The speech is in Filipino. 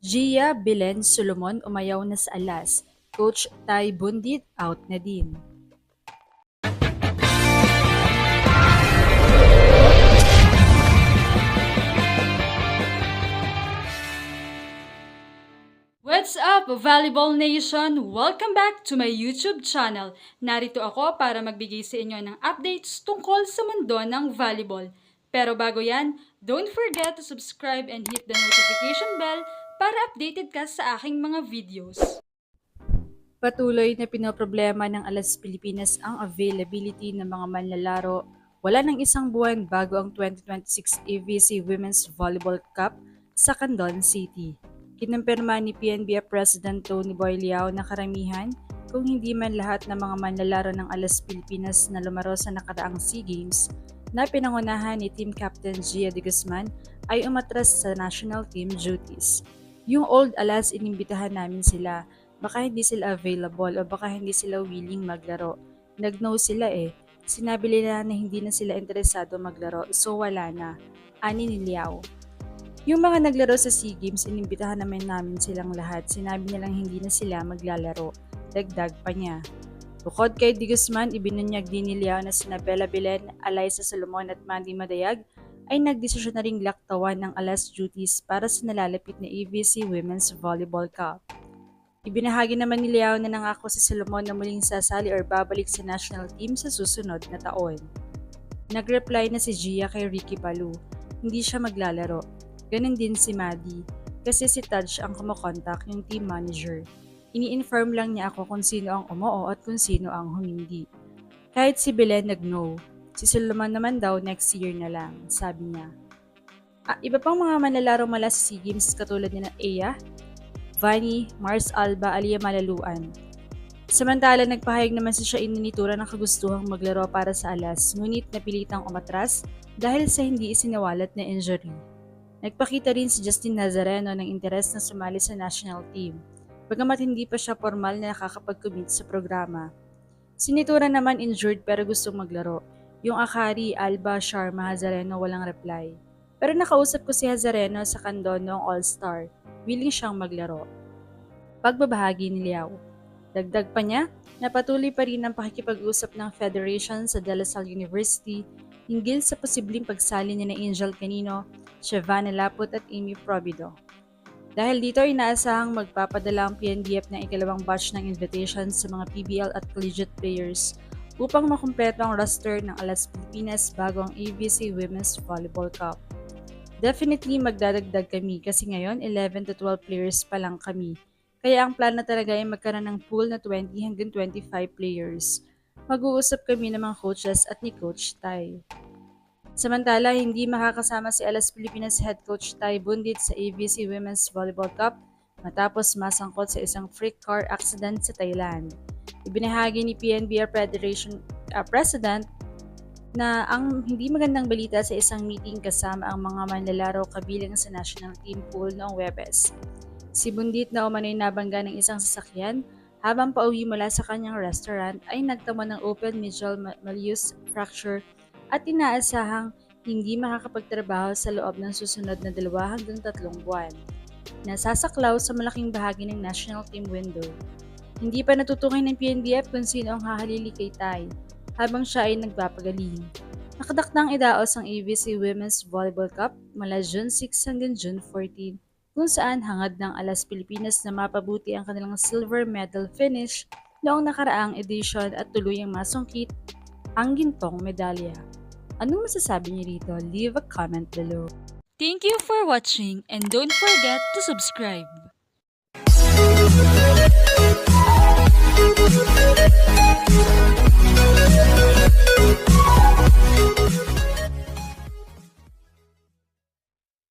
Gia Belen Solomon umayaw na sa alas. Coach Ty Bundit out na din. What's up, Volleyball Nation? Welcome back to my YouTube channel. Narito ako para magbigay sa inyo ng updates tungkol sa mundo ng volleyball. Pero bago yan, don't forget to subscribe and hit the notification bell para updated ka sa aking mga videos. Patuloy na pinoproblema ng Alas Pilipinas ang availability ng mga manlalaro. Wala ng isang buwan bago ang 2026 AVC Women's Volleyball Cup sa Candon City. Kinumpirma ni PNBF President Tony Boy Liao na karamihan, kung hindi man lahat ng mga manlalaro ng Alas Pilipinas na lumaro sa nakaraang SEA Games na pinangunahan ni Team Captain Gia de Guzman ay umatras sa national team duties. Yung old Alas, inimbitahan namin sila. Baka hindi sila available o baka hindi sila willing maglaro. Nag-no sila eh. Sinabi nila na hindi na sila interesado maglaro, so wala na. Ani ni Liao. Yung mga naglaro sa SEA Games, inimbitahan namin silang lahat. Sinabi nilang hindi na sila maglalaro. Dagdag pa niya. Bukod kay De Guzman, ibinunyag din ni Liao na sina Bella Belen, Alyssa Solomon at Mandy Madayag ay nagdesisyon na ring laktawan ng Alas duties para sa nalalapit na AVC Women's Volleyball Cup. Ibinahagi naman ni Liao na nangako si Solomon na muling sasali or babalik sa national team sa susunod na taon. Nag-reply na si Gia kay Ricky Palu. Hindi siya maglalaro. Ganon din si Maddie, kasi si Taj ang kumokontak, yung team manager. Ini-inform lang niya ako kung sino ang umoo at kung sino ang humindi. Kahit si Belen nag-no, si Solomon naman daw next year na lang, sabi niya. Iba pang mga manlalaro mula sa SEA Games katulad ni Aya, Vani, Mars Alba, Alia Malaluan. Samantala, nagpahayag naman si Shain Ninitura ng kagustuhang maglaro para sa Alas, ngunit napilitang umatras dahil sa hindi isinawalat na injury. Nagpakita rin si Justin Nazareno ng interes na sumali sa national team, bagamat hindi pa siya formal na nakakapag-commit sa programa. Si Nitura naman injured pero gustong maglaro. Yung Akari, Alba, Sharma, Hazareno walang reply. Pero nakausap ko si Hazareno sa Candon noong All-Star. Willing siyang maglaro. Pagbabahagi ni Liao. Dagdag pa niya, napatuloy pa rin ang pakikipag-usap ng Federation sa De La Salle University hinggil sa posibleng pagsali niya na Angel Canino, Shavana Laput at Amy Probido. Dahil dito inaasahang magpapadala ang PNBF ng ikalawang batch ng invitations sa mga PBL at collegiate players upang makumpleto ang roster ng Alas Pilipinas bago ang AVC Women's Volleyball Cup. Definitely magdadagdag kami kasi ngayon 11 to 12 players pa lang kami. Kaya ang plano talaga ay magkaroon ng pool na 20 hanggang 25 players. Mag-uusap kami ng mga coaches at ni Coach Ty. Samantala, hindi makakasama si Alas Pilipinas Head Coach Ty Bundit sa AVC Women's Volleyball Cup matapos masangkot sa isang freak car accident sa Thailand. Ibinahagi ni PNBR Federation President na ang hindi magandang balita sa isang meeting kasama ang mga manlalaro kabilang sa national team pool noong Webes. Si Bundit na umano'y nabangga ng isang sasakyan habang pauwi mula sa kanyang restaurant ay nagtamo ng open medial malleus fracture at inaasahang hindi makakapagtrabaho sa loob ng susunod na 2 hanggang 3 buwan. Nasasaklaw sa malaking bahagi ng national team window. Hindi pa natutukoy ng PNBF kung sino ang hahalili kay Ty habang siya ay nagpapagaling. Nakadaktang idaos ang AVC Women's Volleyball Cup mula June 6 hanggang June 14 kung saan hangad ng Alas Pilipinas na mapabuti ang kanilang silver medal finish noong nakaraang edition at tuluyang masungkit ang gintong medalya. Anong masasabi niyo rito? Leave a comment below. Thank you for watching and don't forget to subscribe.